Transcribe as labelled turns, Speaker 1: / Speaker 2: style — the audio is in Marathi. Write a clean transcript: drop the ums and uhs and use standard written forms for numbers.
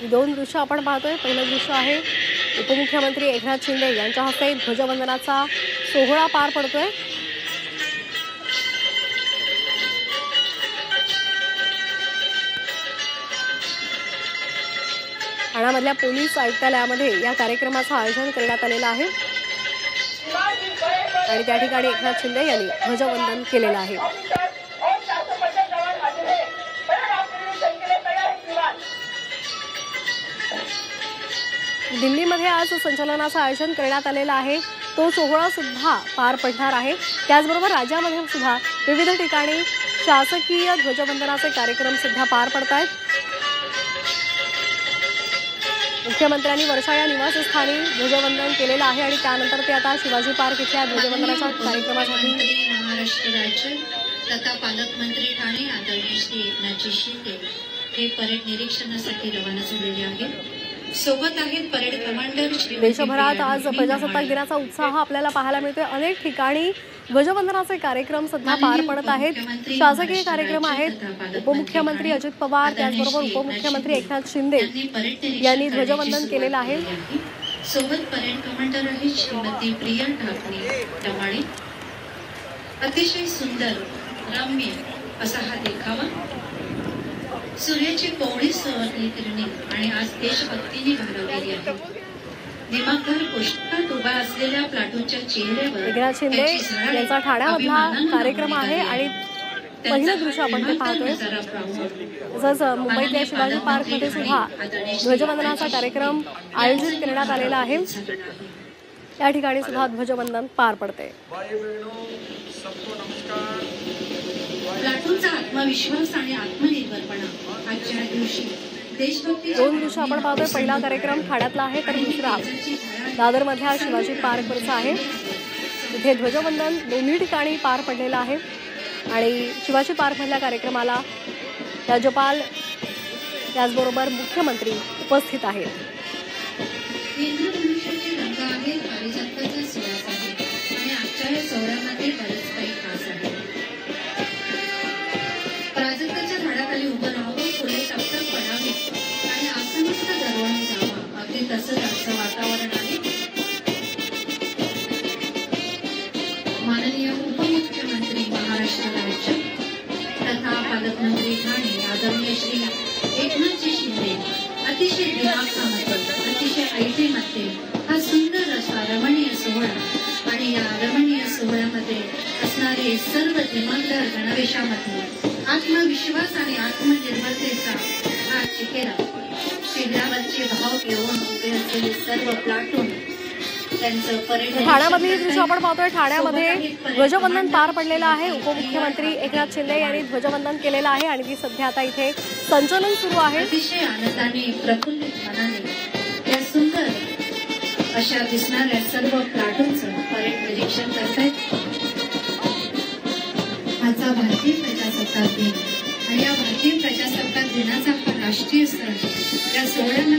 Speaker 1: ही दोन दृश्य आपण पाहतोय। पहिलं दृश्य आहे उपमुख्यमंत्री एकनाथ शिंदे यांच्या हस्ते ध्वजवंदनाचा सोहळा पार पडतोय। ठाण्यामधल्या पोलीस आयुक्तालयामध्ये या कार्यक्रमाचं आयोजन करण्यात आलेलं आहे आणि त्या ठिकाणी एकनाथ शिंदे यांनी ध्वजवंदन केलेलं आहे। दिल्लीमध्ये आज संचलनाचं आयोजन करण्यात आलेलं आहे। तो सोहळा सुद्धा पार पडणार आहे। त्याचबरोबर राज्यामध्ये सुद्धा विविध ठिकाणी शासकीय ध्वजवंदनाचे कार्यक्रम सुद्धा पार पडतायत। मुख्यमंत्र्यांनी वर्षा या निवासस्थानी ध्वजवंदन केलेलं आहे आणि त्यानंतर ते आता शिवाजी पार्क इथल्या ध्वजवंदनाच्या कार्यक्रमासाठी
Speaker 2: महाराष्ट्र राज्य तथा पालकमंत्री ठाणे आदरणीय श्री एकनाथ शिंदे हे परेड निरीक्षणासाठी रवाना झालेले आहेत। सोबत आहेत परेड कमांडर श्री।
Speaker 1: देशभरात आज प्रजासत्ताक दिनाचा उत्साह आपल्याला पाहायला मिळतोय। अनेक ठिकाणी ध्वजवंदनाचे कार्यक्रम सुद्धा पार पडत आहेत। शासकीय कार्यक्रम आहेत। उपमुख्यमंत्री अजित पवार त्याचबरोबर उपमुख्यमंत्री एकनाथ शिंदे यांनी ध्वजवंदन केलेलं आहे।
Speaker 2: सोबत परेड कमांडर आहेत श्रीमती प्रिया ठाकरे टमाळे। अतिशय सुंदर रम्य असा हा देखावा, सूर्याची कोवळी सवरली किरणे आणि आज देशभक्तीने घालवलेली आहे। दिमागभर पुष्टात उभा असलेल्या प्लाटूनच्या चेहऱ्यावर
Speaker 1: एकनाथ शिंदे यांचा ठाण्यामधला कार्यक्रम आहे आणि पहिलं दृश्य आपण ते पाहतोय। तसंच मुंबईतल्या शिवाजी पार्कमध्ये सुद्धा ध्वजवंदनाचा कार्यक्रम आयोजित करण्यात आलेला आहे। या ठिकाणी सुद्धा ध्वजवंदन पार पडते।
Speaker 2: प्लाटूनचा आत्मविश्वास आणि आत्मनिर्भरपणा आजच्या दिवशी देशभक्ती।
Speaker 1: दोन दृश्य आपण पाहतोय। पहिला कार्यक्रम ठाण्यातला आहे तर दुसरा दादरमधल्या शिवाजी पार्कवरचा आहे। तिथे ध्वजवंदन दोन्ही ठिकाणी पार पडलेलं आहे आणि शिवाजी पार्कमधल्या कार्यक्रमाला राज्यपाल त्याचबरोबर मुख्यमंत्री उपस्थित आहेत।
Speaker 2: इंद्रधनुष्याचे रंग आहे, पारिजाताचा सुवास आहे आणि आजच्या या सोहळ्यामध्ये बरेच काही खास आहे। प्राजक्ताच्या झाडाखाली उभं राहावं, फुले टपटप पडावी आणि आसमस्त दरवळून जावं, अगदी तसंच आजचं वातावरण आहे। माननीय उपमुख्यमंत्री महाराष्ट्र राज्य तथा पालकमंत्री ठाणे आदरणीय श्री एकनाथ शिंदे अतिशय दिमाखामध्ये अतिशय ऐटीमध्ये हा सुंदर असा रमणीय सोहळा आणि या रमणीय सोहळ्यामध्ये असणारे सर्व दिमागदार गणवेशामध्ये आत्मविश्वास आणि आत्मनिर्भरतेचा हा चेहरा, चेहऱ्यावरचे भाव घेऊन उभे असलेले सर्व प्लाटून त्यांचं परेड।
Speaker 1: ठाण्यामधली दृश्य आपण पाहतोय। ठाण्यामध्ये ध्वजवंदन पार पडलेलं आहे। उपमुख्यमंत्री एकनाथ शिंदे यांनी ध्वजवंदन केलेलं आहे आणि ती सध्या आता इथे संचलन सुरू आहे।
Speaker 2: अतिशय आनंदाने प्रफुल्लित मनाने या सुंदर अशा दिसणाऱ्या सर्व प्लाटूनचं परेड निरीक्षण करतायत। आजचा भारतीय प्रजासत्ताक दिन आणि या भारतीय प्रजासत्ताक दिनाचा हा राष्ट्रीय सण या सोहळ्याला